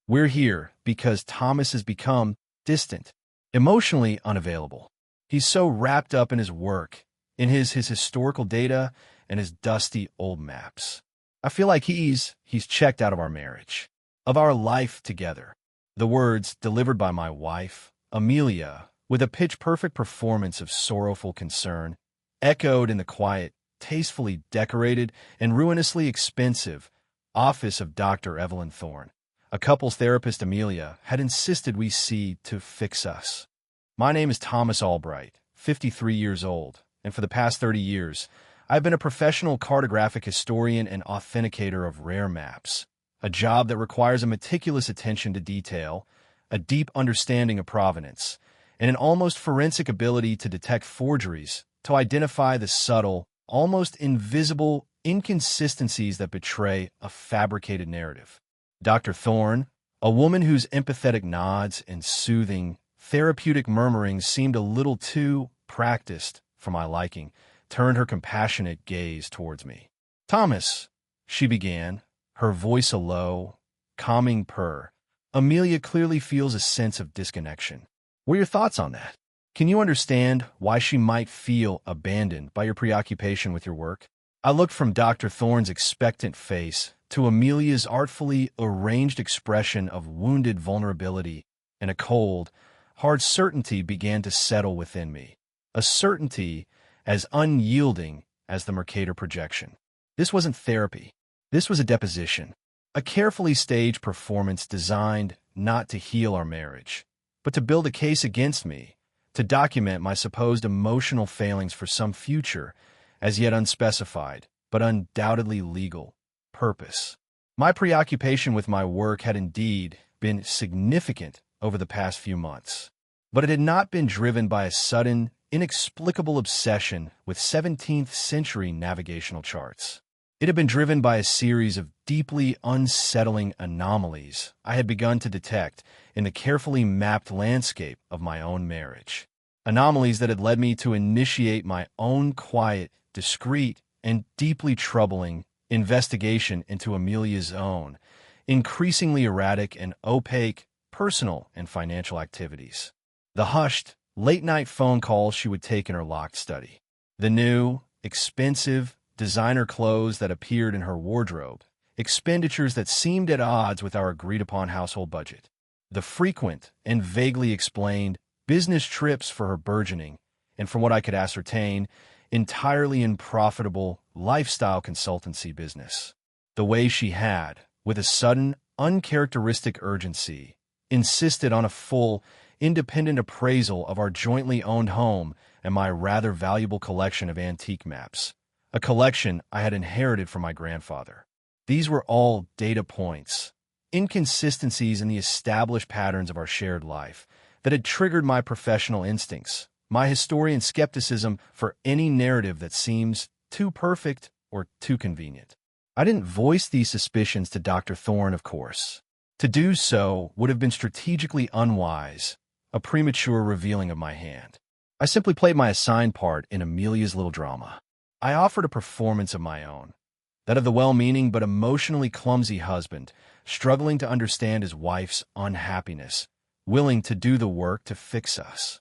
We're here because Thomas has become distant, emotionally unavailable. He's so wrapped up in his work, in his historical data, and his dusty old maps. I feel like he's checked out of our marriage, of our life together. The words delivered by my wife, Amelia, with a pitch-perfect performance of sorrowful concern, echoed in the quiet, tastefully decorated, and ruinously expensive office of Dr. Evelyn Thorne. A couples therapist, Amelia, had insisted we see to fix us. My name is Thomas Albright, 53 years old, and for the past 30 years, I've been a professional cartographic historian and authenticator of rare maps, a job that requires a meticulous attention to detail, a deep understanding of provenance, and an almost forensic ability to detect forgeries, to identify the subtle, almost invisible inconsistencies that betray a fabricated narrative. Dr. Thorne, a woman whose empathetic nods and soothing, therapeutic murmurings seemed a little too practiced for my liking, turned her compassionate gaze towards me. "Thomas," she began, her voice a low, calming purr. Amelia clearly feels a sense of disconnection. What are your thoughts on that? Can you understand why she might feel abandoned by your preoccupation with your work? I looked from Dr. Thorne's expectant face to Amelia's artfully arranged expression of wounded vulnerability, and a cold, hard certainty began to settle within me. A certainty as unyielding as the Mercator projection. This wasn't therapy. This was a deposition. A carefully staged performance designed not to heal our marriage, but to build a case against me, to document my supposed emotional failings for some future, as yet unspecified, but undoubtedly legal, purpose. My preoccupation with my work had indeed been significant over the past few months, but it had not been driven by a sudden, inexplicable obsession with 17th century navigational charts. It had been driven by a series of deeply unsettling anomalies I had begun to detect in the carefully mapped landscape of my own marriage. Anomalies that had led me to initiate my own quiet, discreet, and deeply troubling investigation into Amelia's own, increasingly erratic and opaque personal and financial activities. The hushed, late-night phone calls she would take in her locked study. The new, expensive, designer clothes that appeared in her wardrobe, expenditures that seemed at odds with our agreed-upon household budget. The frequent and vaguely explained business trips for her burgeoning, and from what I could ascertain, entirely unprofitable lifestyle consultancy business. The way she had, with a sudden, uncharacteristic urgency, insisted on a full, independent appraisal of our jointly owned home and my rather valuable collection of antique maps, a collection I had inherited from my grandfather. These were all data points, inconsistencies in the established patterns of our shared life that had triggered my professional instincts, my historian skepticism for any narrative that seems too perfect or too convenient. I didn't voice these suspicions to Dr. Thorne, of course. To do so would have been strategically unwise, a premature revealing of my hand. I simply played my assigned part in Amelia's little drama. I offered a performance of my own, that of the well-meaning but emotionally clumsy husband, struggling to understand his wife's unhappiness, willing to do the work to fix us.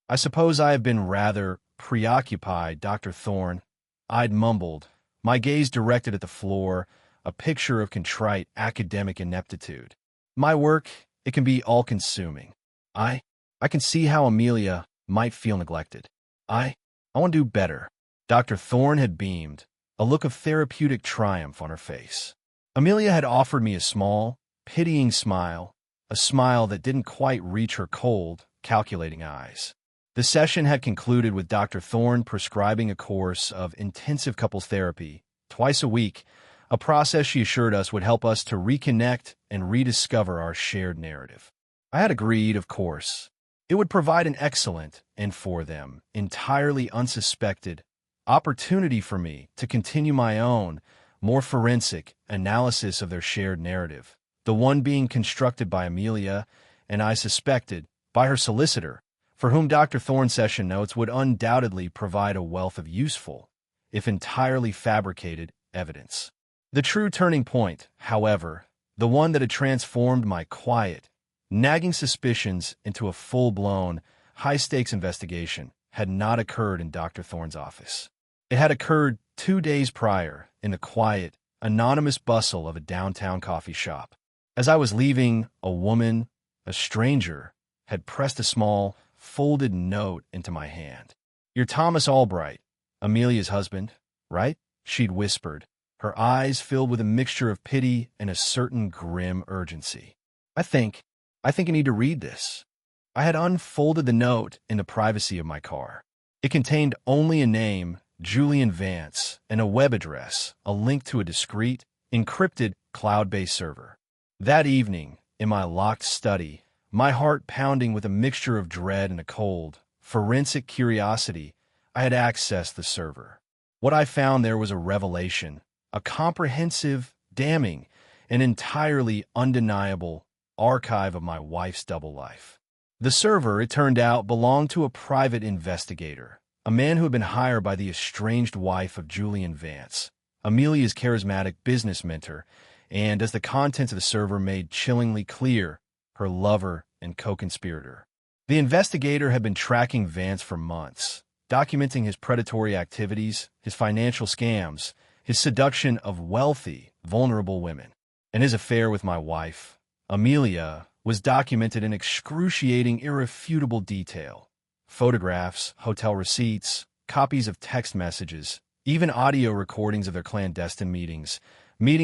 I suppose I have been rather preoccupied, Dr. Thorne. I'd mumbled, my gaze directed at the floor, a picture of contrite academic ineptitude. My work, it can be all-consuming. I can see how Amelia might feel neglected. I want to do better. Dr. Thorne had beamed, a look of therapeutic triumph on her face. Amelia had offered me a small, pitying smile, a smile that didn't quite reach her cold, calculating eyes. The session had concluded with Dr. Thorne prescribing a course of intensive couples therapy, twice a week, a process she assured us would help us to reconnect and rediscover our shared narrative. I had agreed, of course. It would provide an excellent, and for them, entirely unsuspected, opportunity for me to continue my own, more forensic analysis of their shared narrative, the one being constructed by Amelia, and I suspected, by her solicitor, for whom Dr. Thorne's session notes would undoubtedly provide a wealth of useful, if entirely fabricated, evidence. The true turning point, however, The one that had transformed my quiet, nagging suspicions into a full-blown, high-stakes investigation had not occurred in Dr. Thorne's office. It had occurred 2 days prior in the quiet, anonymous bustle of a downtown coffee shop. As I was leaving, a woman, a stranger, had pressed a small, folded note into my hand. "You're Thomas Albright, Amelia's husband, right?" she'd whispered, her eyes filled with a mixture of pity and a certain grim urgency. I think I need to read this." I had unfolded the note in the privacy of my car. It contained only a name, Julian Vance, and a web address, a link to a discreet, encrypted, cloud-based server. That evening, in my locked study, my heart pounding with a mixture of dread and a cold, forensic curiosity, I had accessed the server. What I found there was a revelation, a comprehensive, damning, and entirely undeniable archive of my wife's double life. The server, it turned out, belonged to a private investigator, a man who had been hired by the estranged wife of Julian Vance, Amelia's charismatic business mentor, and, as the contents of the server made chillingly clear, her lover and co-conspirator. The investigator had been tracking Vance for months, documenting his predatory activities, his financial scams, his seduction of wealthy, vulnerable women, and his affair with my wife, Amelia, was documented in excruciating, irrefutable detail. Photographs, hotel receipts, copies of text messages, even audio recordings of their clandestine meetings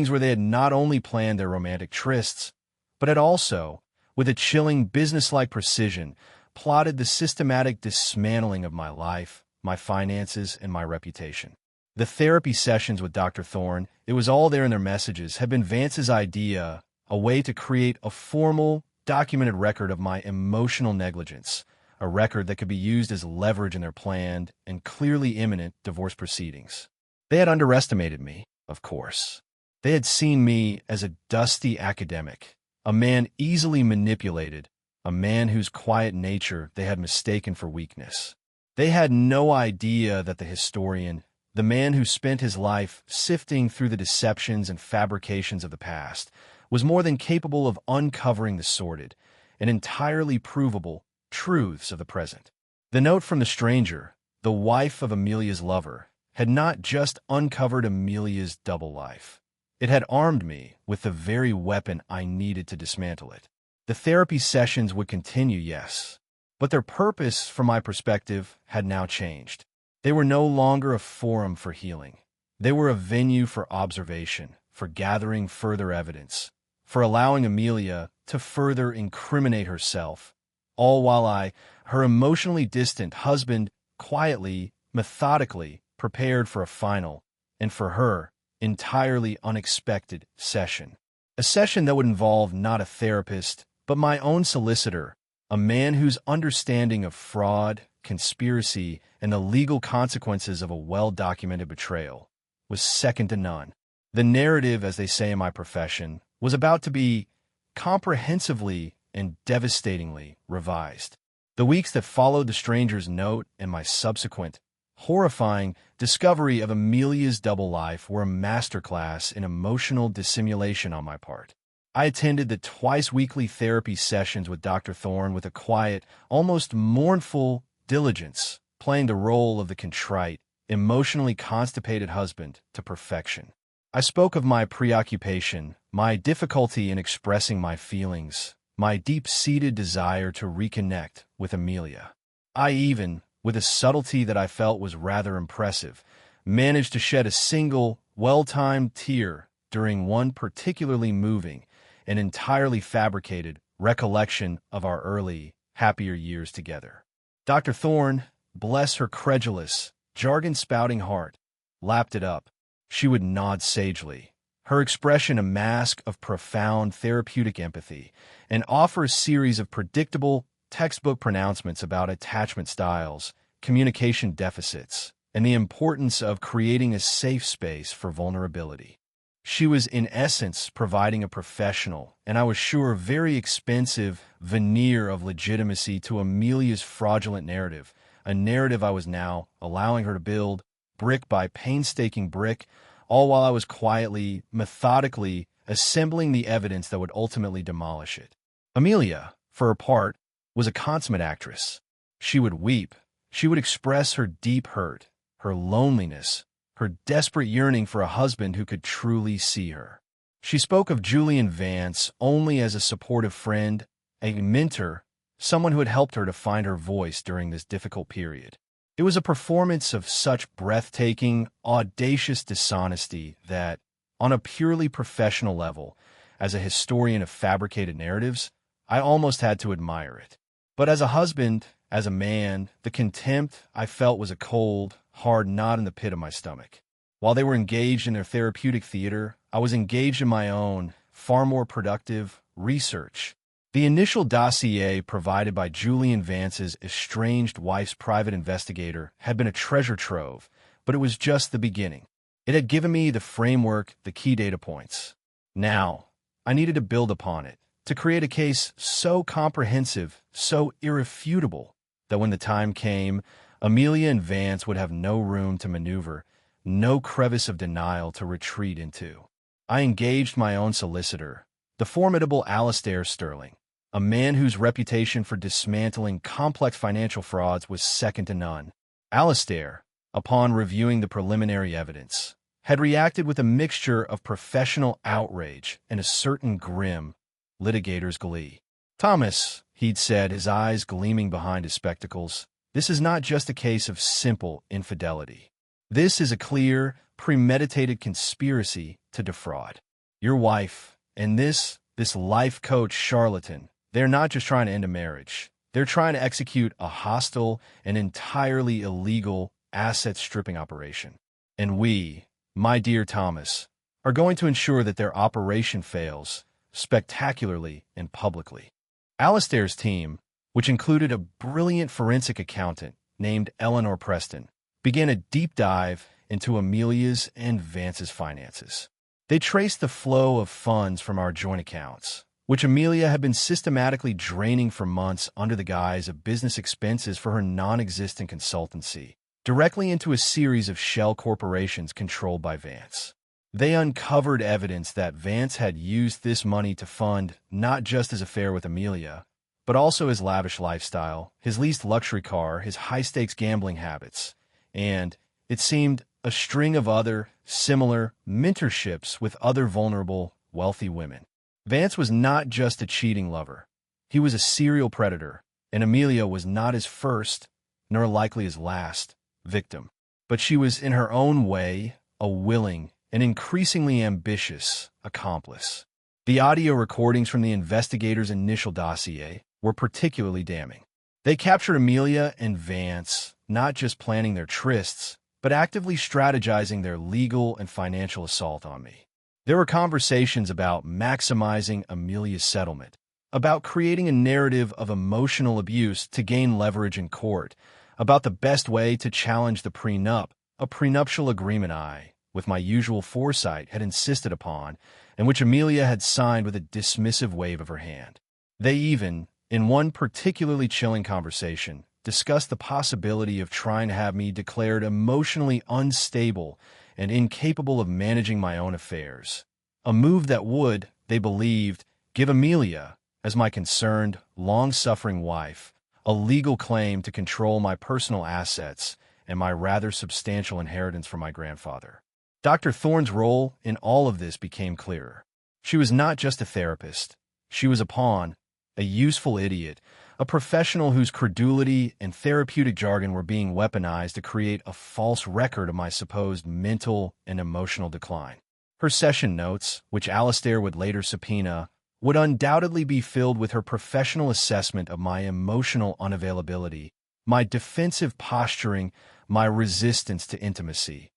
where they had not only planned their romantic trysts, but had also, with a chilling businesslike precision, plotted the systematic dismantling of my life, my finances, and my reputation. The therapy sessions with Dr. Thorne, it was all there in their messages, had been Vance's idea, a way to create a formal, documented record of my emotional negligence, a record that could be used as leverage in their planned and clearly imminent divorce proceedings. They had underestimated me, of course. They had seen me as a dusty academic, a man easily manipulated, a man whose quiet nature they had mistaken for weakness. They had no idea that the historian, the man who spent his life sifting through the deceptions and fabrications of the past, was more than capable of uncovering the sordid and entirely provable truths of the present. The note from the stranger, the wife of Amelia's lover, had not just uncovered Amelia's double life. It had armed me with the very weapon I needed to dismantle it. The therapy sessions would continue, yes, but their purpose, from my perspective, had now changed. They were no longer a forum for healing. They were a venue for observation, for gathering further evidence, for allowing Amelia to further incriminate herself, all while I, her emotionally distant husband, quietly, methodically prepared for a final, and for her, entirely unexpected session. A session that would involve not a therapist, but my own solicitor, a man whose understanding of fraud, conspiracy, and the legal consequences of a well-documented betrayal was second to none. The narrative, as they say in my profession, was about to be comprehensively and devastatingly revised. The weeks that followed the stranger's note and my subsequent, horrifying discovery of Amelia's double life were a masterclass in emotional dissimulation on my part. I attended the twice-weekly therapy sessions with Dr. Thorne with a quiet, almost mournful diligence, playing the role of the contrite, emotionally constipated husband to perfection. I spoke of my preoccupation, my difficulty in expressing my feelings, my deep-seated desire to reconnect with Amelia. I even, with a subtlety that I felt was rather impressive, managed to shed a single, well-timed tear during one particularly moving and entirely fabricated recollection of our early, happier years together. Dr. Thorne, bless her credulous, jargon-spouting heart, lapped it up. She would nod sagely, her expression a mask of profound therapeutic empathy, and offer a series of predictable, textbook pronouncements about attachment styles, communication deficits, and the importance of creating a safe space for vulnerability. She was, in essence, providing a professional, and I was sure very expensive, veneer of legitimacy to Amelia's fraudulent narrative, a narrative I was now allowing her to build, brick by painstaking brick, all while I was quietly, methodically assembling the evidence that would ultimately demolish it. Amelia, for her part, was a consummate actress. She would weep. She would express her deep hurt, her loneliness, her desperate yearning for a husband who could truly see her. She spoke of Julian Vance only as a supportive friend, a mentor, someone who had helped her to find her voice during this difficult period. It was a performance of such breathtaking, audacious dishonesty that, on a purely professional level, as a historian of fabricated narratives, I almost had to admire it. But as a husband, as a man, the contempt I felt was a cold, hard knot in the pit of my stomach. While they were engaged in their therapeutic theater, I was engaged in my own, far more productive, research. The initial dossier provided by Julian Vance's estranged wife's private investigator had been a treasure trove, but it was just the beginning. It had given me the framework, the key data points. Now, I needed to build upon it, to create a case so comprehensive, so irrefutable, that when the time came, Amelia and Vance would have no room to maneuver, no crevice of denial to retreat into. I engaged my own solicitor, the formidable Alastair Sterling, a man whose reputation for dismantling complex financial frauds was second to none. Alastair, upon reviewing the preliminary evidence, had reacted with a mixture of professional outrage and a certain grim litigator's glee. "Thomas," he'd said, his eyes gleaming behind his spectacles, "this is not just a case of simple infidelity. This is a clear, premeditated conspiracy to defraud. Your wife and this life coach charlatan, they're not just trying to end a marriage. They're trying to execute a hostile and entirely illegal asset-stripping operation. And we, my dear Thomas, are going to ensure that their operation fails spectacularly and publicly." Alastair's team, which included a brilliant forensic accountant named Eleanor Preston, began a deep dive into Amelia's and Vance's finances. They traced the flow of funds from our joint accounts, which Amelia had been systematically draining for months under the guise of business expenses for her non-existent consultancy, directly into a series of shell corporations controlled by Vance. They uncovered evidence that Vance had used this money to fund not just his affair with Amelia, but also his lavish lifestyle, his leased luxury car, his high-stakes gambling habits, and, it seemed, a string of other, similar mentorships with other vulnerable, wealthy women. Vance was not just a cheating lover. He was a serial predator, and Amelia was not his first, nor likely his last, victim. But she was, in her own way, a willing and increasingly ambitious accomplice. The audio recordings from the investigators' initial dossier were particularly damning. They captured Amelia and Vance not just planning their trysts, but actively strategizing their legal and financial assault on me. There were conversations about maximizing Amelia's settlement, about creating a narrative of emotional abuse to gain leverage in court, about the best way to challenge the prenup, a prenuptial agreement I, with my usual foresight, had insisted upon, and which Amelia had signed with a dismissive wave of her hand. They even, in one particularly chilling conversation, discussed the possibility of trying to have me declared emotionally unstable and incapable of managing my own affairs, a move that would, they believed, give Amelia, as my concerned, long-suffering wife, a legal claim to control my personal assets and my rather substantial inheritance from my grandfather. Dr. Thorne's role in all of this became clearer. She was not just a therapist. She was a pawn, a useful idiot, a professional whose credulity and therapeutic jargon were being weaponized to create a false record of my supposed mental and emotional decline. Her session notes, which Alastair would later subpoena, would undoubtedly be filled with her professional assessment of my emotional unavailability, my defensive posturing, my resistance to intimacy,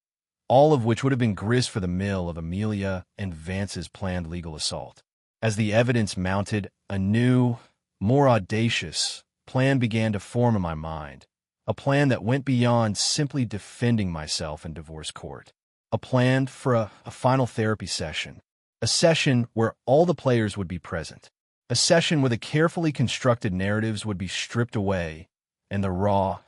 all of which would have been grist for the mill of Amelia and Vance's planned legal assault. As the evidence mounted, a new, more audacious plan began to form in my mind, a plan that went beyond simply defending myself in divorce court, a plan for a final therapy session, a session where all the players would be present, a session where the carefully constructed narratives would be stripped away and the raw,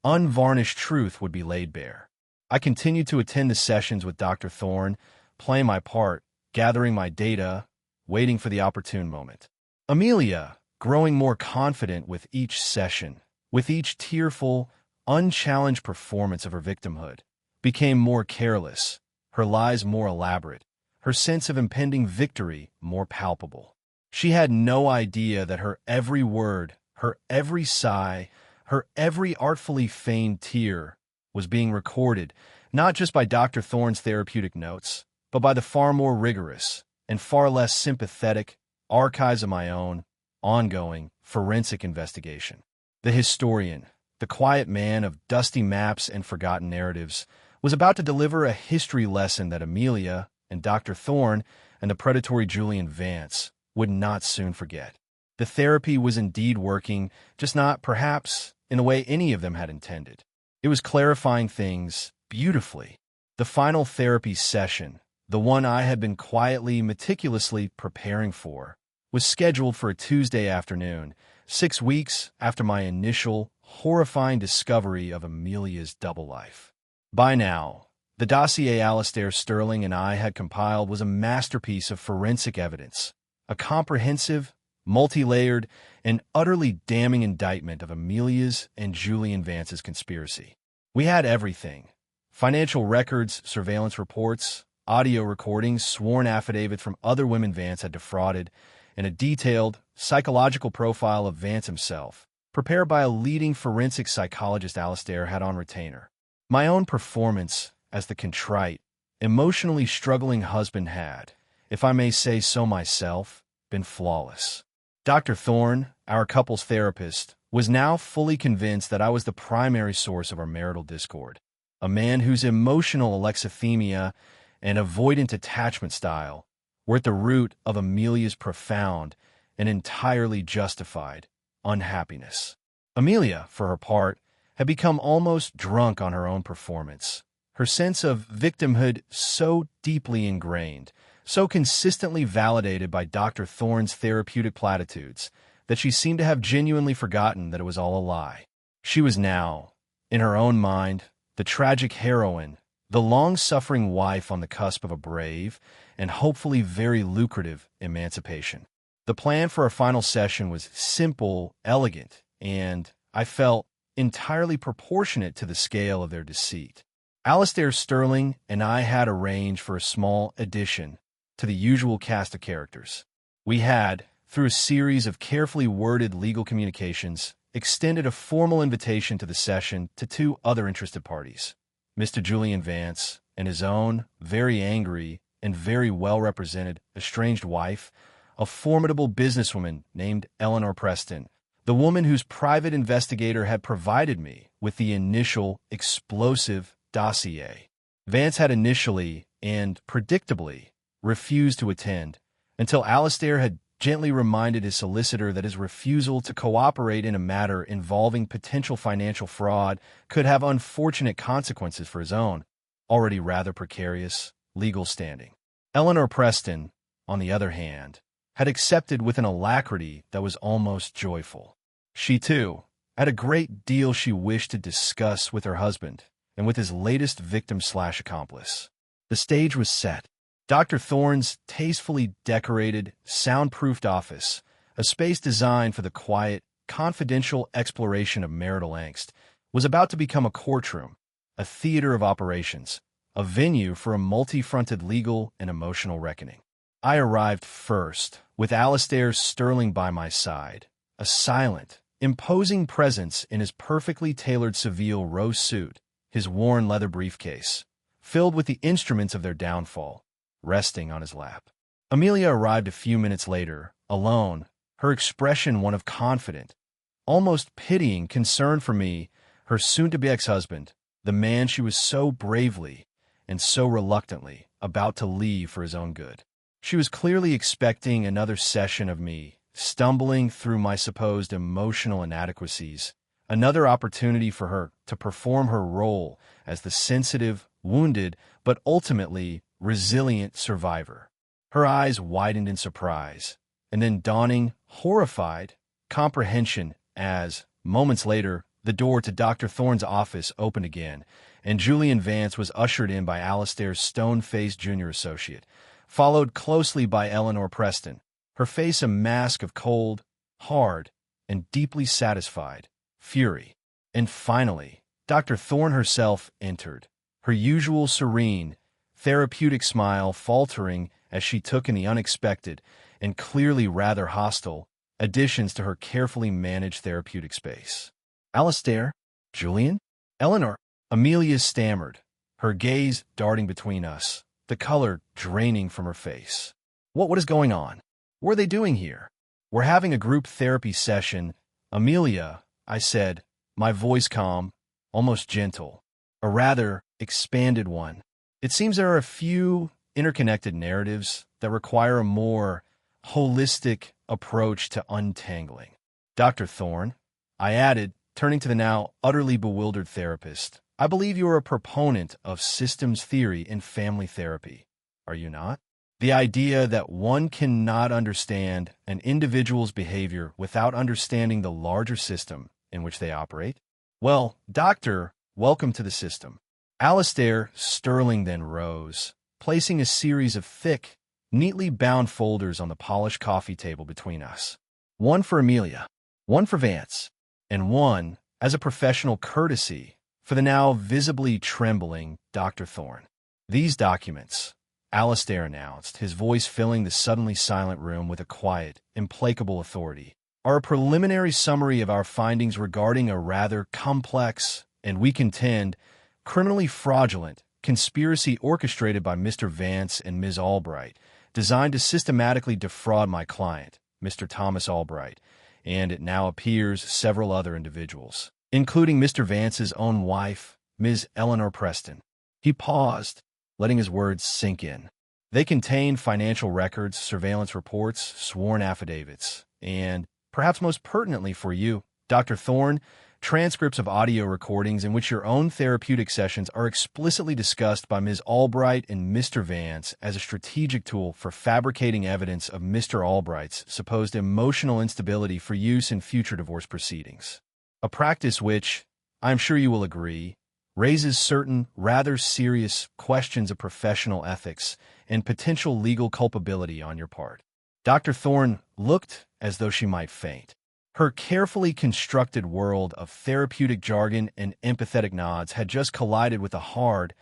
unvarnished truth would be laid bare. I continued to attend the sessions with Dr. Thorne, playing my part, gathering my data, waiting for the opportune moment. Amelia, growing more confident with each session, with each tearful, unchallenged performance of her victimhood, became more careless, her lies more elaborate, her sense of impending victory more palpable. She had no idea that her every word, her every sigh, her every artfully feigned tear was being recorded, not just by Dr. Thorne's therapeutic notes, but by the far more rigorous and far less sympathetic archives of my own, ongoing, forensic investigation. The historian, the quiet man of dusty maps and forgotten narratives, was about to deliver a history lesson that Amelia and Dr. Thorne and the predatory Julian Vance would not soon forget. The therapy was indeed working, just not, perhaps, in the way any of them had intended. It was clarifying things beautifully. The final therapy session, the one I had been quietly, meticulously preparing for, was scheduled for a Tuesday afternoon, 6 weeks after my initial, horrifying discovery of Amelia's double life. By now, the dossier Alastair Sterling and I had compiled was a masterpiece of forensic evidence, a comprehensive, multi-layered, and utterly damning indictment of Amelia's and Julian Vance's conspiracy. We had everything: financial records, surveillance reports, audio recordings, sworn affidavits from other women Vance had defrauded, and a detailed, psychological profile of Vance himself, prepared by a leading forensic psychologist Alastair had on retainer. My own performance as the contrite, emotionally struggling husband had, if I may say so myself, been flawless. Dr. Thorne, our couple's therapist, was now fully convinced that I was the primary source of our marital discord, a man whose emotional alexithymia and avoidant attachment style were at the root of Amelia's profound and entirely justified unhappiness. Amelia, for her part, had become almost drunk on her own performance, her sense of victimhood so deeply ingrained, so consistently validated by Dr. Thorne's therapeutic platitudes, that she seemed to have genuinely forgotten that it was all a lie. She was now, in her own mind, the tragic heroine, the long-suffering wife on the cusp of a brave and hopefully very lucrative emancipation. The plan for our final session was simple, elegant, and, I felt, entirely proportionate to the scale of their deceit. Alastair Sterling and I had arranged for a small addition to the usual cast of characters. We had, through a series of carefully worded legal communications, extended a formal invitation to the session to 2 other interested parties, Mr. Julian Vance and his own, very angry and very well-represented, estranged wife, a formidable businesswoman named Eleanor Preston, the woman whose private investigator had provided me with the initial explosive dossier. Vance had initially, and predictably, refused to attend, until Alastair had gently reminded his solicitor that his refusal to cooperate in a matter involving potential financial fraud could have unfortunate consequences for his own, already rather precarious, legal standing. Eleanor Preston, on the other hand, had accepted with an alacrity that was almost joyful. She, too, had a great deal she wished to discuss with her husband and with his latest victim/accomplice. The stage was set. Dr. Thorne's tastefully decorated, soundproofed office, a space designed for the quiet, confidential exploration of marital angst, was about to become a courtroom, a theater of operations, a venue for a multi-fronted legal and emotional reckoning. I arrived first, with Alastair Sterling by my side, a silent, imposing presence in his perfectly tailored Seville rose suit, his worn leather briefcase, filled with the instruments of their downfall, resting on his lap. Amelia arrived a few minutes later, alone, her expression one of confident, almost pitying concern for me, her soon-to-be ex-husband, the man she was so bravely and so reluctantly about to leave for his own good. She was clearly expecting another session of me, stumbling through my supposed emotional inadequacies, another opportunity for her to perform her role as the sensitive, wounded, but ultimately resilient survivor. Her eyes widened in surprise, and then dawning, horrified, comprehension as, moments later, the door to Dr. Thorne's office opened again, and Julian Vance was ushered in by Alastair's stone-faced junior associate, followed closely by Eleanor Preston, her face a mask of cold, hard, and deeply satisfied fury. And finally, Dr. Thorne herself entered, her usual serene, therapeutic smile faltering as she took in the unexpected and clearly rather hostile additions to her carefully managed therapeutic space. Alistair? Julian? Eleanor? Amelia stammered, her gaze darting between us, the color draining from her face. What is going on? What are they doing here? We're having a group therapy session. Amelia, I said, my voice calm, almost gentle, a rather expanded one. It seems there are a few interconnected narratives that require a more holistic approach to untangling. Dr. Thorne, I added, turning to the now utterly bewildered therapist, I believe you are a proponent of systems theory in family therapy, are you not? The idea that one cannot understand an individual's behavior without understanding the larger system in which they operate? Well, doctor, welcome to the system. Alistair Sterling then rose, placing a series of thick, neatly bound folders on the polished coffee table between us. One for Amelia, one for Vance, and one, as a professional courtesy, for the now visibly trembling Dr. Thorne. These documents, Alistair announced, his voice filling the suddenly silent room with a quiet, implacable authority, are a preliminary summary of our findings regarding a rather complex, and we contend, criminally fraudulent conspiracy orchestrated by Mr. Vance and Ms. Albright, designed to systematically defraud my client, Mr. Thomas Albright, and it now appears several other individuals, including Mr. Vance's own wife, Ms. Eleanor Preston. He paused, letting his words sink in. They contain financial records, surveillance reports, sworn affidavits, and, perhaps most pertinently for you, Dr. Thorne, transcripts of audio recordings in which your own therapeutic sessions are explicitly discussed by Ms. Albright and Mr. Vance as a strategic tool for fabricating evidence of Mr. Albright's supposed emotional instability for use in future divorce proceedings. A practice which, I'm sure you will agree, raises certain rather serious questions of professional ethics and potential legal culpability on your part. Dr. Thorne looked as though she might faint. Her carefully constructed world of therapeutic jargon and empathetic nods had just collided with the hard,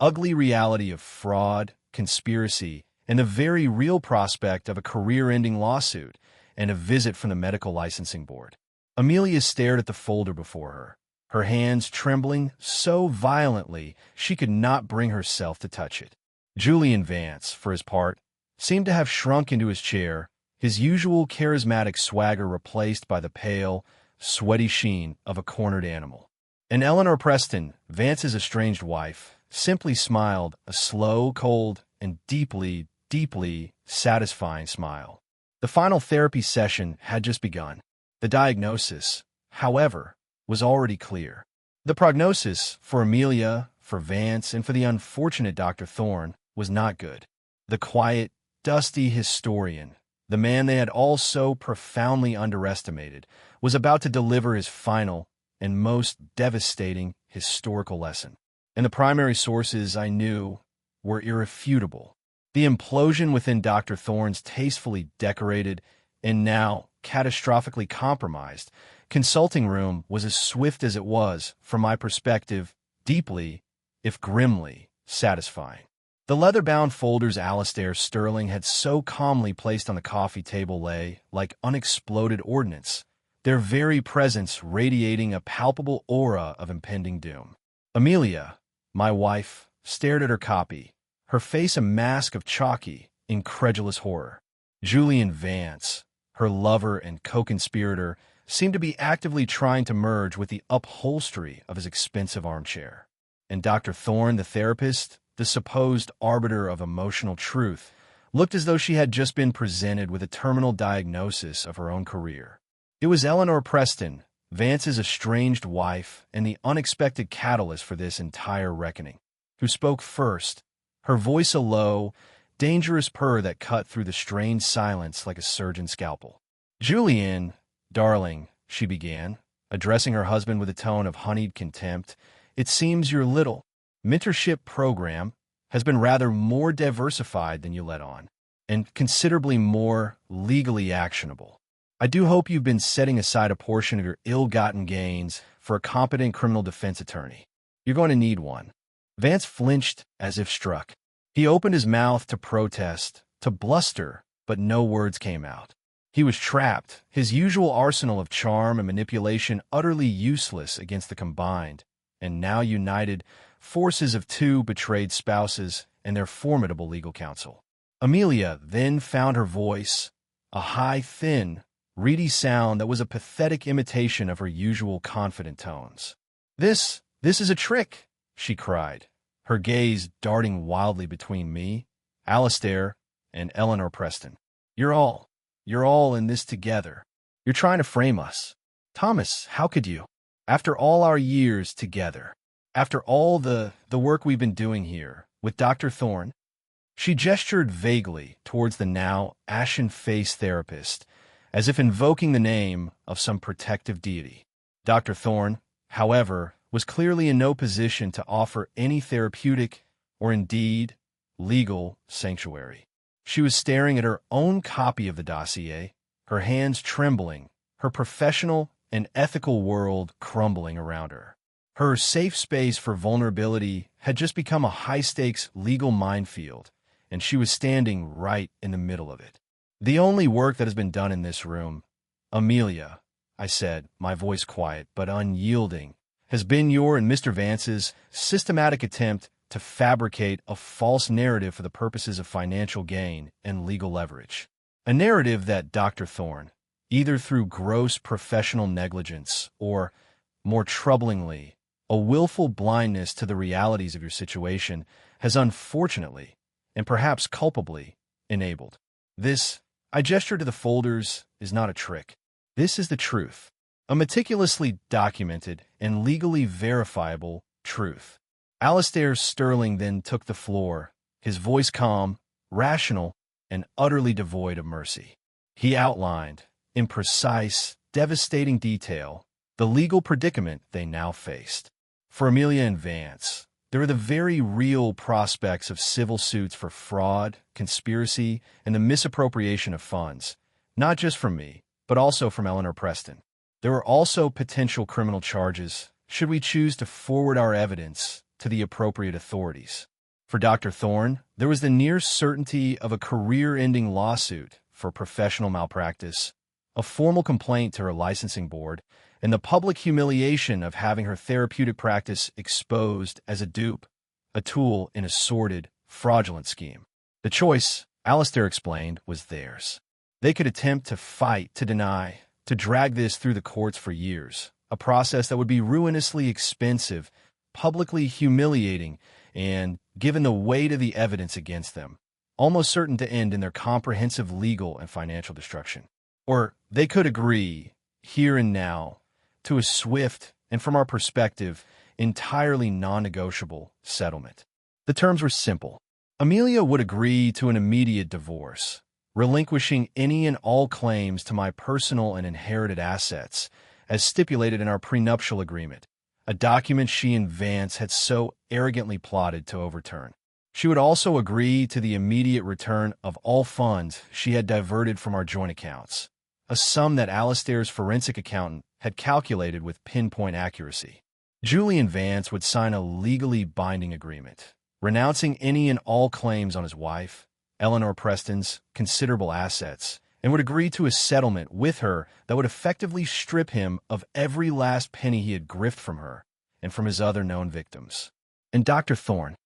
ugly reality of fraud, conspiracy, and the very real prospect of a career-ending lawsuit and a visit from the Medical Licensing Board. Amelia stared at the folder before her hands trembling so violently she could not bring herself to touch it. Julian Vance, for his part, seemed to have shrunk into his chair, his usual charismatic swagger replaced by the pale, sweaty sheen of a cornered animal. And Eleanor Preston, Vance's estranged wife, simply smiled a slow, cold, and deeply, deeply satisfying smile. The final therapy session had just begun. The diagnosis, however, was already clear. The prognosis for Amelia, for Vance, and for the unfortunate Dr. Thorne was not good. The quiet, dusty historian, the man they had all so profoundly underestimated, was about to deliver his final and most devastating historical lesson. And the primary sources I knew were irrefutable. The implosion within Dr. Thorne's tastefully decorated and now catastrophically compromised consulting room was as swift as it was, from my perspective, deeply, if grimly, satisfying. The leather-bound folders Alistair Sterling had so calmly placed on the coffee table lay like unexploded ordnance, their very presence radiating a palpable aura of impending doom. Amelia, my wife, stared at her copy, her face a mask of chalky, incredulous horror. Julian Vance, her lover and co-conspirator, seemed to be actively trying to merge with the upholstery of his expensive armchair. And Dr. Thorne, the therapist, the supposed arbiter of emotional truth, looked as though she had just been presented with a terminal diagnosis of her own career. It was Eleanor Preston, Vance's estranged wife and the unexpected catalyst for this entire reckoning, who spoke first, her voice a low, dangerous purr that cut through the strained silence like a surgeon's scalpel. "Julian, darling," she began, addressing her husband with a tone of honeyed contempt, "it seems your little mentorship program has been rather more diversified than you let on, and considerably more legally actionable. I do hope you've been setting aside a portion of your ill-gotten gains for a competent criminal defense attorney. You're going to need one." Vance flinched as if struck. He opened his mouth to protest, to bluster, but no words came out. He was trapped, his usual arsenal of charm and manipulation utterly useless against the combined, and now united, forces of two betrayed spouses and their formidable legal counsel. Amelia then found her voice, a high, thin, reedy sound that was a pathetic imitation of her usual confident tones. This is a trick," she cried, her gaze darting wildly between me, Alastair, and Eleanor Preston. You're all in this together. You're trying to frame us. Thomas, how could you? After all our years together, after all the work we've been doing here with Dr. Thorne." She gestured vaguely towards the now ashen-faced therapist, as if invoking the name of some protective deity. Dr. Thorne, however, was clearly in no position to offer any therapeutic or indeed legal sanctuary. She was staring at her own copy of the dossier, her hands trembling, her professional and ethical world crumbling around her. Her safe space for vulnerability had just become a high-stakes legal minefield, and she was standing right in the middle of it. "The only work that has been done in this room, Amelia," I said, my voice quiet but unyielding, "has been your and Mr. Vance's systematic attempt to fabricate a false narrative for the purposes of financial gain and legal leverage. A narrative that Dr. Thorne, either through gross professional negligence or, more troublingly, a willful blindness to the realities of your situation, has unfortunately, and perhaps culpably, enabled. This," I gestured to the folders, "is not a trick. This is the truth. A meticulously documented and legally verifiable truth." Alastair Sterling then took the floor, his voice calm, rational, and utterly devoid of mercy. He outlined, in precise, devastating detail, the legal predicament they now faced. For Amelia and Vance, there were the very real prospects of civil suits for fraud, conspiracy, and the misappropriation of funds, not just from me, but also from Eleanor Preston. There were also potential criminal charges, should we choose to forward our evidence to the appropriate authorities. For Dr. Thorne, there was the near certainty of a career-ending lawsuit for professional malpractice, a formal complaint to her licensing board, and the public humiliation of having her therapeutic practice exposed as a dupe, a tool in a sordid, fraudulent scheme. The choice, Alastair explained, was theirs. They could attempt to fight, to deny, to drag this through the courts for years, a process that would be ruinously expensive, publicly humiliating, and, given the weight of the evidence against them, almost certain to end in their comprehensive legal and financial destruction. Or they could agree, here and now, to a swift, and from our perspective, entirely non-negotiable settlement. The terms were simple. Amelia would agree to an immediate divorce, relinquishing any and all claims to my personal and inherited assets, as stipulated in our prenuptial agreement, a document she and Vance had so arrogantly plotted to overturn. She would also agree to the immediate return of all funds she had diverted from our joint accounts, a sum that Alastair's forensic accountant had calculated with pinpoint accuracy. Julian Vance would sign a legally binding agreement, renouncing any and all claims on his wife, Eleanor Preston's considerable assets, and would agree to a settlement with her that would effectively strip him of every last penny he had grifted from her and from his other known victims. And Dr. Thorne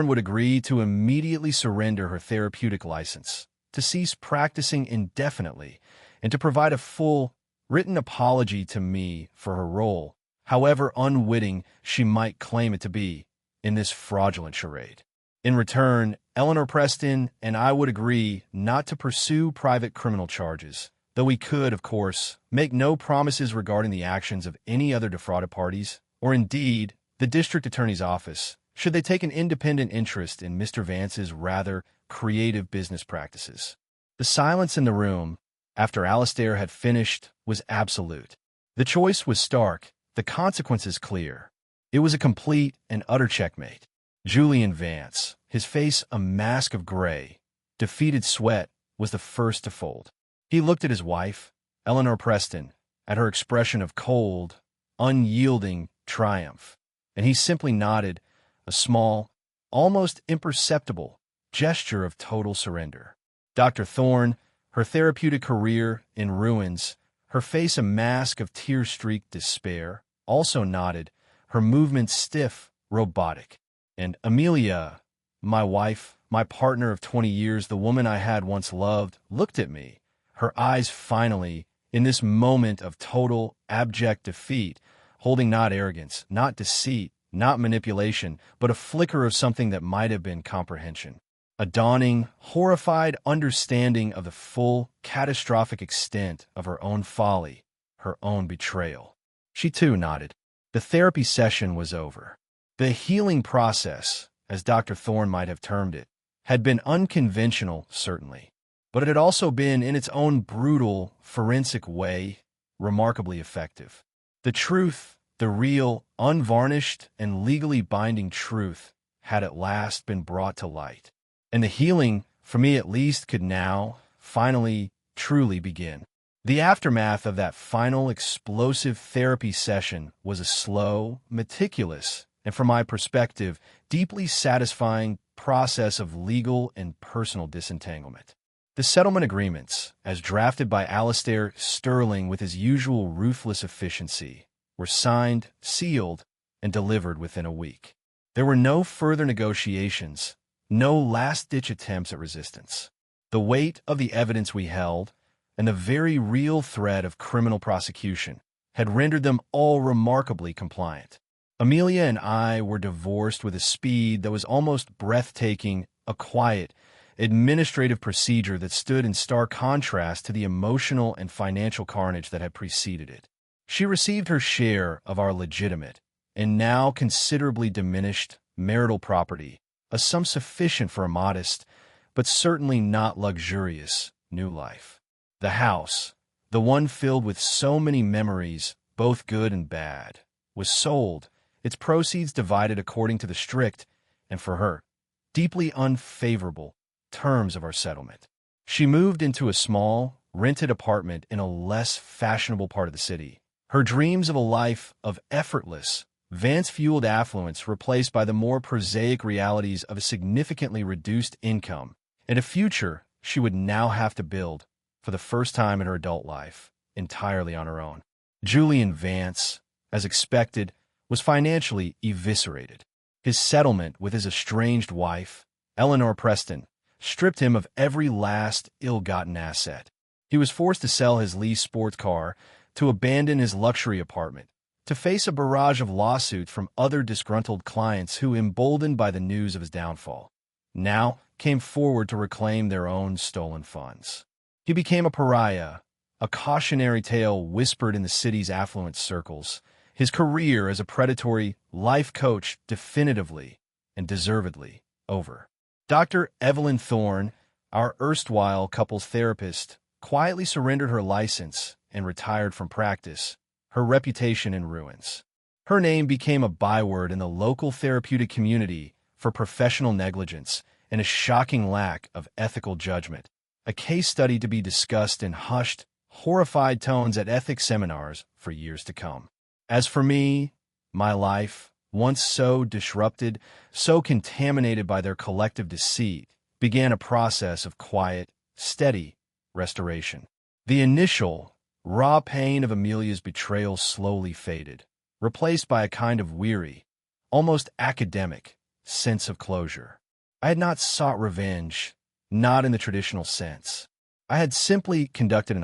would agree to immediately surrender her therapeutic license, to cease practicing indefinitely, and to provide a full, written apology to me for her role, however unwitting she might claim it to be, in this fraudulent charade. In return, Eleanor Preston and I would agree not to pursue private criminal charges, though we could, of course, make no promises regarding the actions of any other defrauded parties, or indeed, the district attorney's office, should they take an independent interest in Mr. Vance's rather creative business practices. The silence in the room, after Alastair had finished, was absolute. The choice was stark, the consequences clear. It was a complete and utter checkmate. Julian Vance, his face a mask of gray, defeated sweat, was the first to fold. He looked at his wife, Eleanor Preston, at her expression of cold, unyielding triumph, and he simply nodded, a small, almost imperceptible gesture of total surrender. Dr. Thorne, her therapeutic career in ruins, her face a mask of tear-streaked despair, also nodded, her movements stiff, robotic. And Amelia, my wife, my partner of 20 years, the woman I had once loved, looked at me, her eyes finally, in this moment of total, abject defeat, holding not arrogance, not deceit, not manipulation, but a flicker of something that might have been comprehension. A dawning, horrified understanding of the full, catastrophic extent of her own folly, her own betrayal. She too nodded. The therapy session was over. The healing process, as Dr. Thorne might have termed it, had been unconventional, certainly, but it had also been, in its own brutal, forensic way, remarkably effective. The truth, the real, unvarnished, and legally binding truth, had at last been brought to light. And the healing, for me at least, could now, finally, truly begin. The aftermath of that final explosive therapy session was a slow, meticulous, and from my perspective, deeply satisfying process of legal and personal disentanglement. The settlement agreements, as drafted by Alistair Sterling with his usual ruthless efficiency, were signed, sealed, and delivered within a week. There were no further negotiations, no last-ditch attempts at resistance. The weight of the evidence we held, and the very real threat of criminal prosecution, had rendered them all remarkably compliant. Amelia and I were divorced with a speed that was almost breathtaking, a quiet, administrative procedure that stood in stark contrast to the emotional and financial carnage that had preceded it. She received her share of our legitimate, and now considerably diminished, marital property, a sum sufficient for a modest, but certainly not luxurious, new life. The house, the one filled with so many memories, both good and bad, was sold, its proceeds divided according to the strict, and for her, deeply unfavorable, terms of our settlement. She moved into a small, rented apartment in a less fashionable part of the city. Her dreams of a life of effortless, Vance-fueled affluence replaced by the more prosaic realities of a significantly reduced income and a future she would now have to build, for the first time in her adult life, entirely on her own. Julian Vance, as expected, was financially eviscerated. His settlement with his estranged wife, Eleanor Preston, stripped him of every last ill-gotten asset. He was forced to sell his leased sports car, to abandon his luxury apartment, to face a barrage of lawsuits from other disgruntled clients who, emboldened by the news of his downfall, now came forward to reclaim their own stolen funds. He became a pariah, a cautionary tale whispered in the city's affluent circles, his career as a predatory life coach definitively and deservedly over. Dr. Evelyn Thorne, our erstwhile couples therapist, quietly surrendered her license and retired from practice, her reputation in ruins. Her name became a byword in the local therapeutic community for professional negligence and a shocking lack of ethical judgment, a case study to be discussed in hushed, horrified tones at ethics seminars for years to come. As for me, my life, once so disrupted, so contaminated by their collective deceit, began a process of quiet, steady restoration. The initial, raw pain of Amelia's betrayal slowly faded, replaced by a kind of weary, almost academic, sense of closure. I had not sought revenge, not in the traditional sense. I had simply conducted an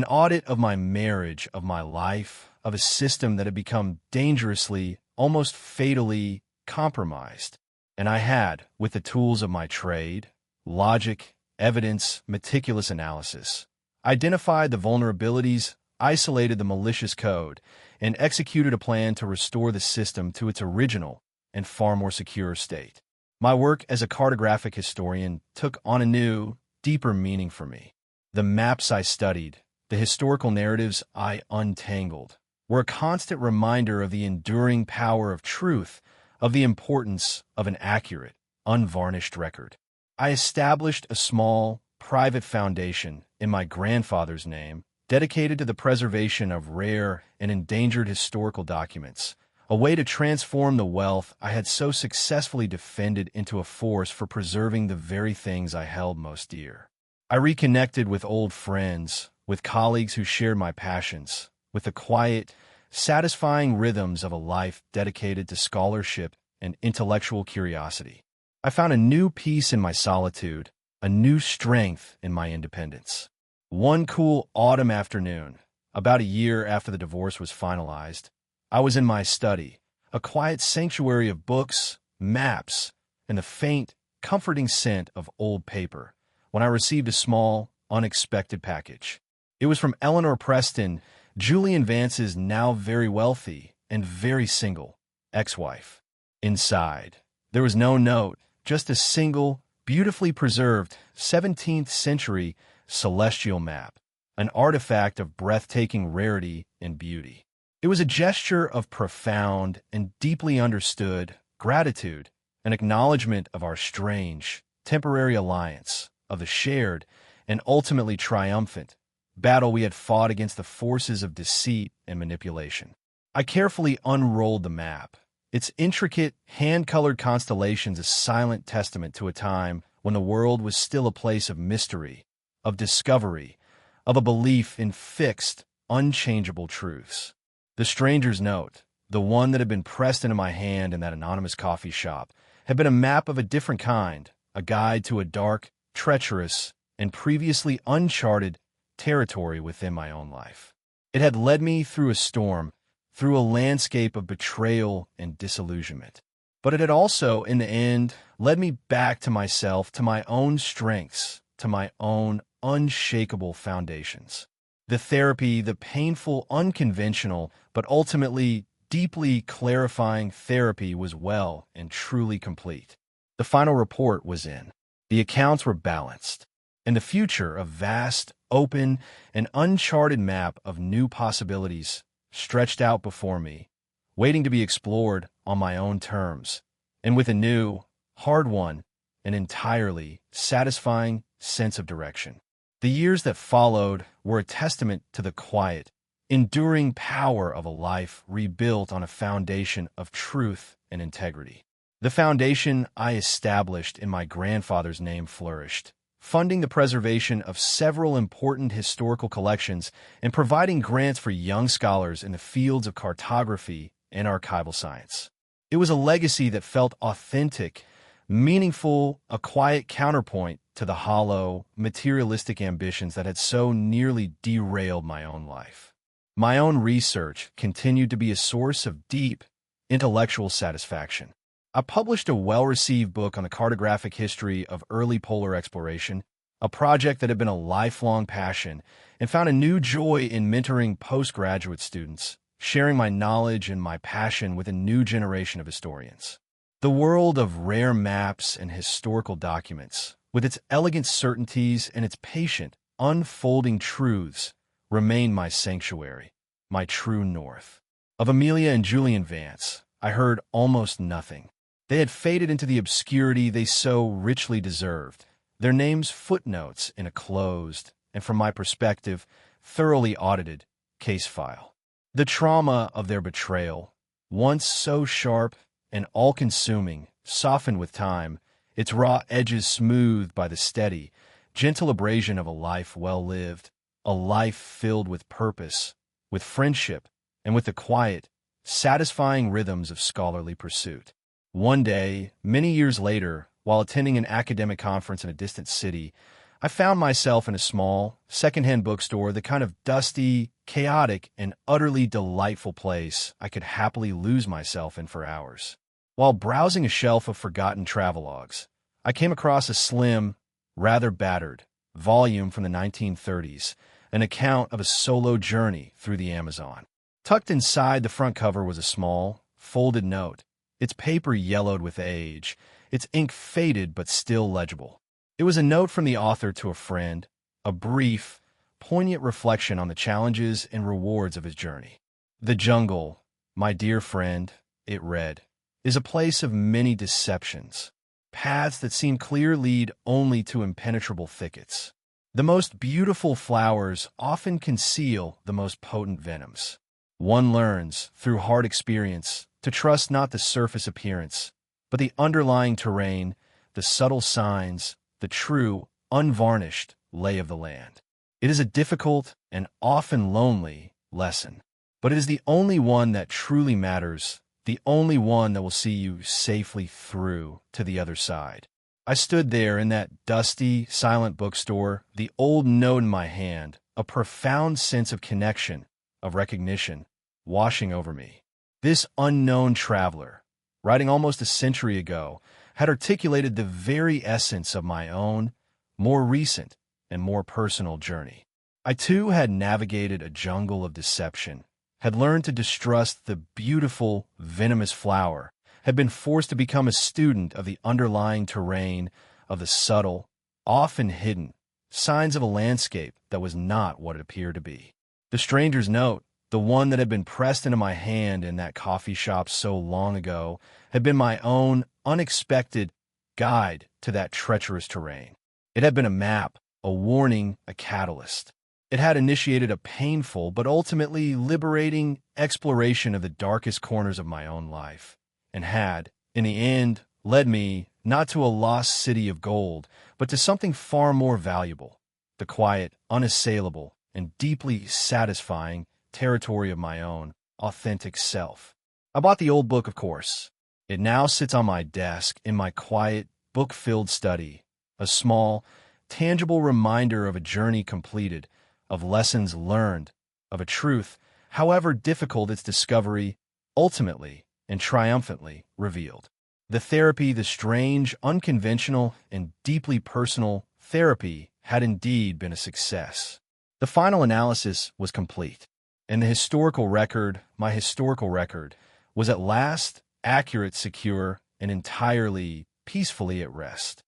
audit of my marriage, of my life, of a system that had become dangerously, almost fatally compromised. And I had, with the tools of my trade, logic, evidence, meticulous analysis, identified the vulnerabilities, isolated the malicious code, and executed a plan to restore the system to its original and far more secure state. My work as a cartographic historian took on a new, deeper meaning for me. The maps I studied, the historical narratives I untangled, were a constant reminder of the enduring power of truth, of the importance of an accurate, unvarnished record. I established a small, private foundation in my grandfather's name dedicated to the preservation of rare and endangered historical documents, a way to transform the wealth I had so successfully defended into a force for preserving the very things I held most dear. I reconnected with old friends, with colleagues who shared my passions, with the quiet, satisfying rhythms of a life dedicated to scholarship and intellectual curiosity. I found a new peace in my solitude, a new strength in my independence. One cool autumn afternoon, about a year after the divorce was finalized, I was in my study, a quiet sanctuary of books, maps, and the faint, comforting scent of old paper, when I received a small, unexpected package. It was from Eleanor Preston, Julian Vance's now very wealthy and very single ex-wife. Inside, there was no note, just a single, beautifully preserved 17th century celestial map, an artifact of breathtaking rarity and beauty. It was a gesture of profound and deeply understood gratitude, an acknowledgement of our strange, temporary alliance, of the shared and ultimately triumphant battle we had fought against the forces of deceit and manipulation. I carefully unrolled the map, its intricate, hand-colored constellations a silent testament to a time when the world was still a place of mystery, of discovery, of a belief in fixed, unchangeable truths. The stranger's note, the one that had been pressed into my hand in that anonymous coffee shop, had been a map of a different kind, a guide to a dark, treacherous, and previously uncharted territory within my own life. It had led me through a storm, through a landscape of betrayal and disillusionment. But it had also, in the end, led me back to myself, to my own strengths, to my own unshakable foundations. The therapy, the painful, unconventional, but ultimately deeply clarifying therapy was well and truly complete. The final report was in. The accounts were balanced, and the future, a vast, open, and uncharted map of new possibilities, stretched out before me, waiting to be explored on my own terms, and with a new, hard-won, and entirely satisfying sense of direction. The years that followed were a testament to the quiet, enduring power of a life rebuilt on a foundation of truth and integrity. The foundation I established in my grandfather's name flourished, funding the preservation of several important historical collections and providing grants for young scholars in the fields of cartography and archival science. It was a legacy that felt authentic, meaningful, a quiet counterpoint to the hollow, materialistic ambitions that had so nearly derailed my own life. My own research continued to be a source of deep, intellectual satisfaction. I published a well-received book on the cartographic history of early polar exploration, a project that had been a lifelong passion, and found a new joy in mentoring postgraduate students, sharing my knowledge and my passion with a new generation of historians. The world of rare maps and historical documents, with its elegant certainties and its patient, unfolding truths, remained my sanctuary, my true north. Of Amelia and Julian Vance, I heard almost nothing. They had faded into the obscurity they so richly deserved, their names footnotes in a closed, and from my perspective, thoroughly audited, case file. The trauma of their betrayal, once so sharp and all-consuming, softened with time, its raw edges smoothed by the steady, gentle abrasion of a life well-lived, a life filled with purpose, with friendship, and with the quiet, satisfying rhythms of scholarly pursuit. One day, many years later, while attending an academic conference in a distant city, I found myself in a small, secondhand bookstore, the kind of dusty, chaotic, and utterly delightful place I could happily lose myself in for hours. While browsing a shelf of forgotten travelogues, I came across a slim, rather battered, volume from the 1930s, an account of a solo journey through the Amazon. Tucked inside the front cover was a small, folded note, its paper yellowed with age, its ink faded but still legible. It was a note from the author to a friend, a brief, poignant reflection on the challenges and rewards of his journey. "The jungle, my dear friend," it read, is a place of many deceptions. Paths that seem clear lead only to impenetrable thickets. The most beautiful flowers often conceal the most potent venoms. One learns, through hard experience, to trust not the surface appearance, but the underlying terrain, the subtle signs, the true, unvarnished lay of the land. It is a difficult and often lonely lesson, but it is the only one that truly matters, the only one that will see you safely through to the other side. I stood there in that dusty, silent bookstore, the old note in my hand, a profound sense of connection, of recognition, washing over me. This unknown traveler, writing almost a century ago, had articulated the very essence of my own, more recent and more personal journey. I too had navigated a jungle of deception, had learned to distrust the beautiful, venomous flower, had been forced to become a student of the underlying terrain, of the subtle, often hidden, signs of a landscape that was not what it appeared to be. The stranger's note, the one that had been pressed into my hand in that coffee shop so long ago, had been my own unexpected guide to that treacherous terrain. It had been a map, a warning, a catalyst. It had initiated a painful but ultimately liberating exploration of the darkest corners of my own life, and had, in the end, led me not to a lost city of gold, but to something far more valuable, the quiet, unassailable, and deeply satisfying territory of my own authentic self. I bought the old book, of course. It now sits on my desk in my quiet, book-filled study, a small, tangible reminder of a journey completed, of lessons learned, of a truth, however difficult its discovery, ultimately and triumphantly revealed. The therapy, the strange, unconventional, and deeply personal therapy, had indeed been a success. The final analysis was complete, and the historical record, my historical record, was at last accurate, secure, and entirely peacefully at rest.